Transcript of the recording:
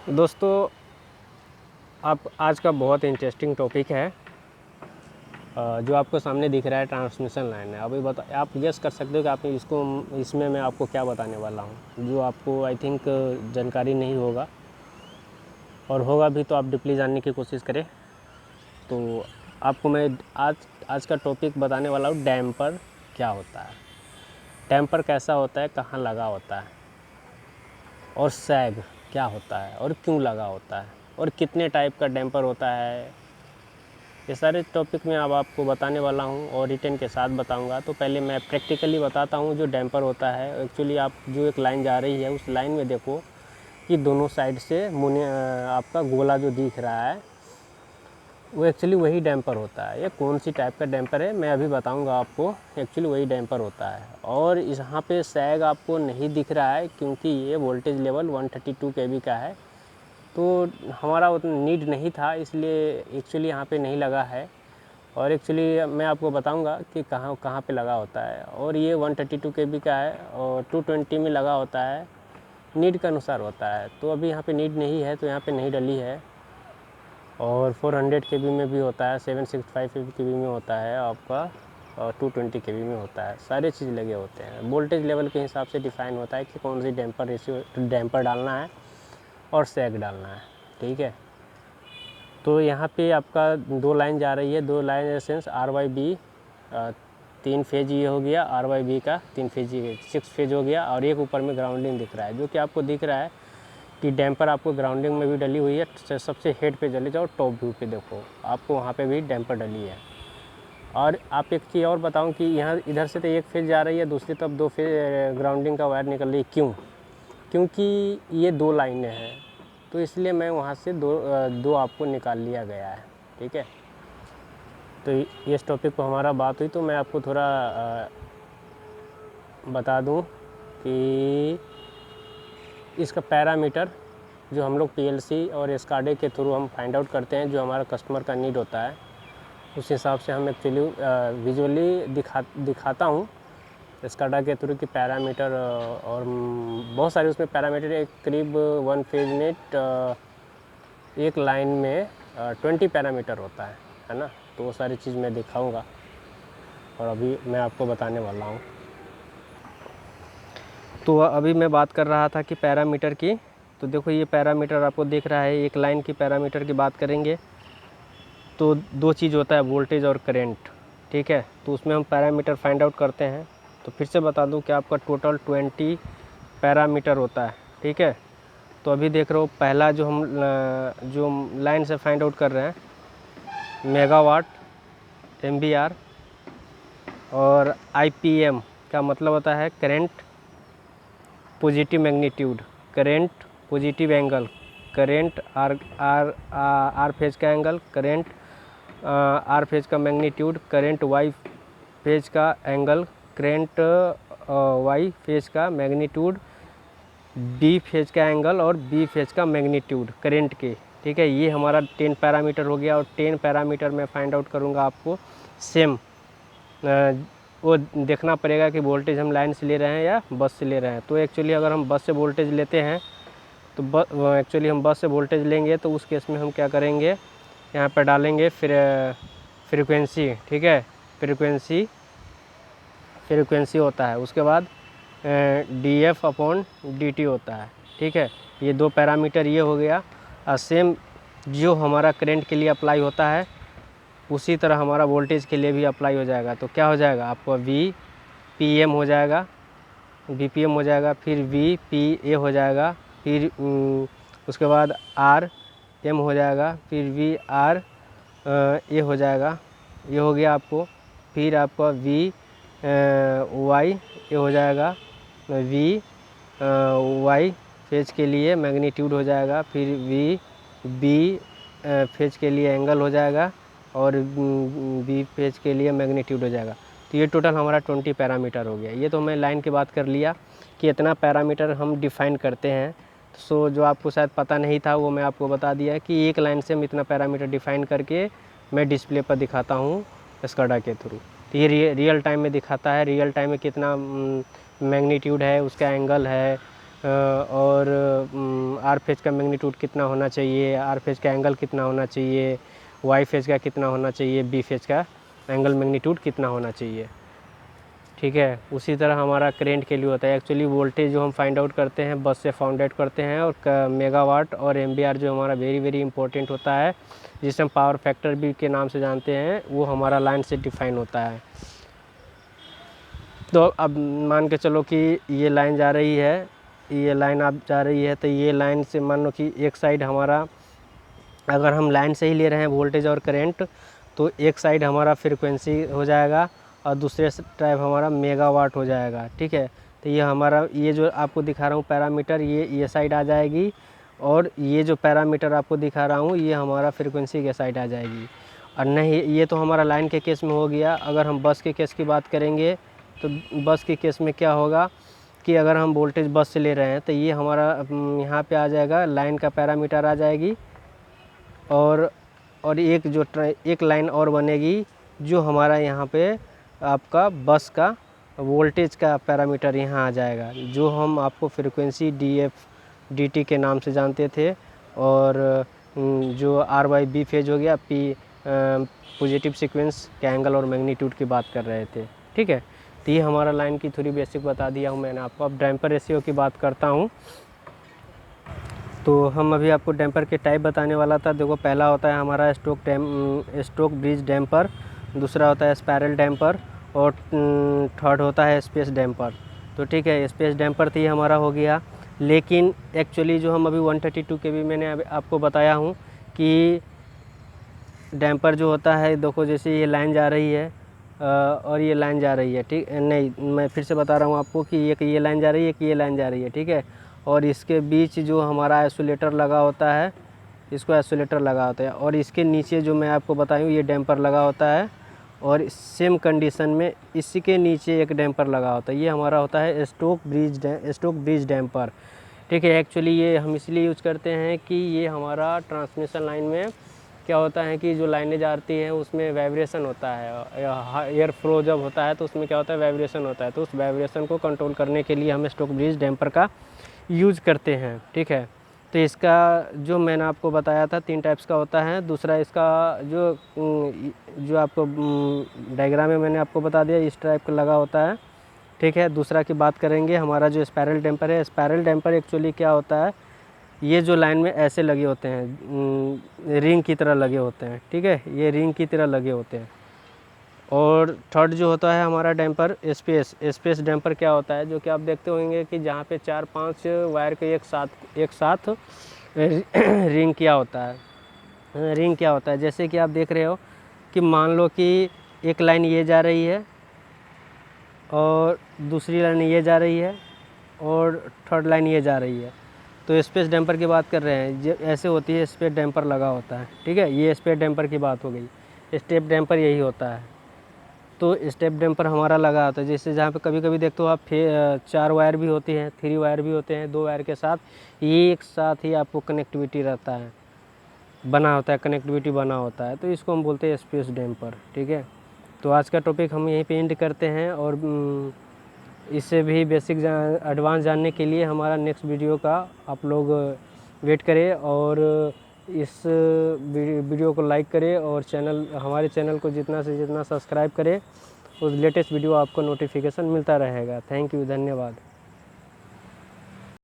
दोस्तों, आप आज का बहुत इंटरेस्टिंग टॉपिक है जो आपको सामने दिख रहा है, ट्रांसमिशन लाइन है। अभी आप गेस कर सकते हो कि आप इसमें मैं आपको क्या बताने वाला हूँ, जो आपको आई थिंक जानकारी नहीं होगा, और होगा भी तो आप डीपली जानने की कोशिश करें। तो आपको मैं आज का टॉपिक बताने वाला हूँ, डैम्पर क्या होता है, डैम्पर कैसा होता है, कहाँ लगा होता है, और सैग क्या होता है और क्यों लगा होता है, और कितने टाइप का डैम्पर होता है। ये सारे टॉपिक मैं अब आपको बताने वाला हूँ और रिटर्न के साथ बताऊँगा। तो पहले मैं प्रैक्टिकली बताता हूँ जो डैम्पर होता है। एक्चुअली आप जो एक लाइन जा रही है उस लाइन में देखो कि दोनों साइड से आपका गोला जो दिख रहा है वो एक्चुअली वही डैम्पर होता है। ये कौन सी टाइप का डैम्पर है मैं अभी बताऊंगा आपको। एक्चुअली वही डैम्पर होता है, और यहाँ पे सैग आपको नहीं दिख रहा है क्योंकि ये वोल्टेज लेवल 132 kV का है, तो हमारा उतना नीड नहीं था, इसलिए एक्चुअली यहाँ पे नहीं लगा है। और एक्चुअली मैं आपको बताऊंगा कि कहाँ कहाँ पे लगा होता है। और ये 132 kV का है और 220 में लगा होता है, नीड के अनुसार होता है। तो अभी यहाँ पे नीड नहीं है तो यहाँ पे नहीं डली है। और 400 kV में भी होता है, 765 kV में होता है आपका, और 220 kV में होता है। सारे चीज़ लगे होते हैं, वोल्टेज लेवल के हिसाब से डिफ़ाइन होता है कि कौन सी डैम्पर डालना है और सैग डालना है। ठीक है, तो यहाँ पे आपका दो लाइन जा रही है, दो लाइन एसेंस RYB 3 फेज ये हो गया, RYB का 3 फेज ये 6 फेज हो गया, और एक ऊपर में ग्राउंडिंग दिख रहा है, जो कि आपको दिख रहा है कि डैम्पर आपको ग्राउंडिंग में भी डली हुई है। सबसे हेड पे चले जाओ, टॉप व्यू पे देखो, आपको वहाँ पे भी डैम्पर डली है। और आप एक चीज़ और बताऊँ कि यहाँ इधर से तो एक फेज जा रही है, दूसरी तरफ 2 फेज ग्राउंडिंग का वायर निकल रही है। क्यों? क्योंकि ये 2 लाइनें हैं, तो इसलिए मैं वहाँ से दो आपको निकाल लिया गया है। ठीक है, तो इस टॉपिक पर हमारा बात हुई, तो मैं आपको थोड़ा बता दूँ कि इसका पैरामीटर जो हम लोग PLC और SCADA के थ्रू हम फाइंड आउट करते हैं, जो हमारा कस्टमर का नीड होता है, उस हिसाब से हम एक्चुअली विजुअली दिखाता हूँ SCADA के थ्रू की पैरामीटर। और बहुत सारे उसमें पैरामीटर, एक करीब 1 फेज में एक लाइन में 20 पैरामीटर होता है ना। तो वो सारी चीज़ मैं दिखाऊंगा और अभी मैं आपको बताने वाला हूँ। तो अभी मैं बात कर रहा था कि पैरामीटर की, तो देखो ये पैरामीटर आपको दिख रहा है। एक लाइन की पैरामीटर की बात करेंगे तो दो चीज़ होता है, वोल्टेज और करंट। ठीक है, तो उसमें हम पैरामीटर फाइंड आउट करते हैं। तो फिर से बता दूं कि आपका टोटल 20 पैरामीटर होता है। ठीक है, तो अभी देख रहे हो पहला जो लाइन से फाइंड आउट कर रहे हैं, मेगावाट, MVR और IPM का मतलब होता है current positive magnitude, current positive angle, current R phase का एंगल, करंट आर फेज का मैग्नीट्यूड, करंट वाई फेज का एंगल, करंट वाई फेज का मैग्नीट्यूड, बी फेज का एंगल और बी फेज का मैग्नीट्यूड करंट के। ठीक है, ये हमारा 10 पैरामीटर हो गया। और 10 पैरामीटर मैं फाइंड आउट करूँगा आपको सेम। वो देखना पड़ेगा कि वोल्टेज हम लाइन से ले रहे हैं या बस से ले रहे हैं। तो एक्चुअली अगर हम बस से वोल्टेज लेते हैं तो एक्चुअली हम बस से वोल्टेज लेंगे तो उस केस में हम क्या करेंगे, यहाँ पर डालेंगे फिर फ्रीक्वेंसी। ठीक है, फ्रीक्वेंसी होता है, उसके बाद DF/dt होता है। ठीक है, ये दो पैरामीटर ये हो गया। सेम जो हमारा करंट के लिए अप्लाई होता है उसी तरह हमारा वोल्टेज के लिए भी अप्लाई हो जाएगा। तो क्या हो जाएगा, आपको VPM हो जाएगा, BPM हो जाएगा, फिर VPA हो जाएगा, फिर उसके बाद RM हो जाएगा, फिर VRA हो जाएगा, ये हो गया आपको। फिर आपका VY ये हो जाएगा, VY फेज के लिए मैग्नीट्यूड हो जाएगा, फिर VB फेज के लिए एंगल हो जाएगा, और बी फेज के लिए मैग्नीट्यूड हो जाएगा। तो ये टोटल हमारा 20 पैरामीटर हो गया। ये तो मैं लाइन की बात कर लिया कि इतना पैरामीटर हम डिफ़ाइन करते हैं। सो जो आपको शायद पता नहीं था वो मैं आपको बता दिया कि एक लाइन से हम इतना पैरामीटर डिफ़ाइन करके मैं डिस्प्ले पर दिखाता हूँ SCADA के थ्रू। तो ये रियल टाइम में दिखाता है, रियल टाइम में कितना मैग्नीट्यूड है, उसका एंगल है, और आर फेज का मैग्नीट्यूड कितना होना चाहिए, आर फेज का एंगल कितना होना चाहिए, वाई फेज का कितना होना चाहिए, बी फेज का एंगल मैग्नीट्यूड कितना होना चाहिए। ठीक है, उसी तरह हमारा करेंट के लिए होता है। एक्चुअली वोल्टेज जो हम फाइंड आउट करते हैं बस से फाउंड आउट करते हैं, और मेगावाट और एम्बियर जो हमारा वेरी वेरी इंपॉर्टेंट होता है, जिसे हम पावर फैक्टर भी के नाम से जानते हैं, वो हमारा लाइन से डिफाइन होता है। तो अब मान के चलो कि ये लाइन जा रही है, ये लाइन आप जा रही है, तो ये लाइन से मान लो कि एक साइड हमारा, अगर हम लाइन से ही ले रहे हैं वोल्टेज और करंट, तो एक साइड हमारा फ्रीक्वेंसी हो जाएगा और दूसरे टाइप हमारा मेगावाट हो जाएगा। ठीक है, तो ये हमारा, ये जो आपको दिखा रहा हूँ पैरामीटर, ये साइड आ जाएगी, और ये जो पैरामीटर आपको दिखा रहा हूँ ये हमारा फ्रीक्वेंसी के साइड आ जाएगी। और नहीं, ये तो हमारा लाइन के केस में हो गया। अगर हम बस के केस की बात करेंगे तो बस के केस में क्या होगा कि अगर हम वोल्टेज बस से ले रहे हैं तो ये हमारा यहाँ पे आ जाएगा, लाइन का पैरामीटर आ जाएगी, और एक जो एक लाइन और बनेगी जो हमारा यहाँ पे आपका बस का वोल्टेज का पैरामीटर यहाँ आ जाएगा, जो हम आपको फ्रीक्वेंसी DF/dt के नाम से जानते थे, और जो R/B फेज हो गया, P पॉजिटिव सीक्वेंस के एंगल और मैग्नीट्यूड की बात कर रहे थे। ठीक है, तो ये हमारा लाइन की थोड़ी बेसिक बता दिया हूँ मैंने आपको। अब डैम्पर रेशियो की बात करता हूँ। तो हम अभी आपको डैम्पर के टाइप बताने वाला था। देखो, पहला होता है हमारा स्टोक ब्रिज डैम्पर, दूसरा होता है स्पाइरल डैम्पर, और थर्ड होता है स्पेस डैम्पर। तो ठीक है, स्पेस डैम्पर तो ये हमारा हो गया। लेकिन एक्चुअली जो हम अभी 132 kV मैंने अभी आपको बताया हूँ कि डैम्पर जो होता है, देखो जैसे ये लाइन जा रही है और ये लाइन जा रही है, ठीक नहीं, मैं फिर से बता रहा हूँ आपको कि ये लाइन जा रही है, कि ये लाइन जा रही है। ठीक है, और इसके बीच जो हमारा आइसोलेटर लगा होता है, इसको आइसोलेटर लगा होता है, और इसके नीचे जो मैं आपको बताऊँ ये डैम्पर लगा होता है, और सेम कंडीशन में इसी के नीचे एक डैम्पर लगा होता है। ये हमारा होता है स्टोक ब्रिज डैम्पर। ठीक है, एक्चुअली ये हम इसलिए यूज़ करते हैं कि ये हमारा ट्रांसमिशन लाइन में क्या होता है कि जो लाइनें जाती हैं उसमें वाइब्रेशन होता है, एयर फ्लो जब होता है तो उसमें क्या होता है, वाइब्रेशन होता है। तो उस वाइब्रेशन को कंट्रोल करने के लिए हम स्टोक ब्रिज डैम्पर का यूज़ करते हैं। ठीक है, तो इसका जो मैंने आपको बताया था 3 टाइप्स का होता है। दूसरा इसका जो आपको डायग्राम में मैंने आपको बता दिया, इस टाइप का लगा होता है। ठीक है, दूसरा की बात करेंगे, हमारा जो स्पाइरल डैम्पर है। स्पाइरल डैम्पर एक्चुअली क्या होता है, ये जो लाइन में ऐसे लगे होते हैं, रिंग की तरह लगे होते हैं। ठीक है, ये रिंग की तरह लगे होते हैं। और थर्ड जो होता है हमारा डैम्पर स्पेस डैम्पर क्या होता है, जो कि आप देखते होंगे कि जहाँ पे 4-5 वायर के एक साथ रिंग किया होता है। रिंग क्या होता है, जैसे कि आप देख रहे हो कि मान लो कि एक लाइन ये जा रही है और दूसरी लाइन ये जा रही है और थर्ड लाइन ये जा रही है। तो स्पेस डैम्पर की बात कर रहे हैं, जो ऐसे होती है, स्पेस डैम्पर लगा होता है। ठीक है, ये स्पेस डैम्पर की बात हो गई। स्टेप डैम्पर यही होता है। तो स्टेप डैम्पर हमारा लगा होता है, जैसे जहाँ पे कभी कभी देखते हो आप 4 वायर भी होती हैं, 3 वायर भी होते हैं, 2 वायर के साथ ये एक साथ ही आपको कनेक्टिविटी रहता है, बना होता है, कनेक्टिविटी बना होता है। तो इसको हम बोलते हैं स्पेस डैम्पर। ठीक है, तो आज का टॉपिक हम यहीं पे एंड करते हैं, और इससे भी बेसिक एडवांस जानने के लिए हमारा नेक्स्ट वीडियो का आप लोग वेट करें, और इस वीडियो को लाइक करें, और हमारे चैनल को जितना से जितना सब्सक्राइब करें, उस लेटेस्ट वीडियो आपको नोटिफिकेशन मिलता रहेगा। थैंक यू, धन्यवाद।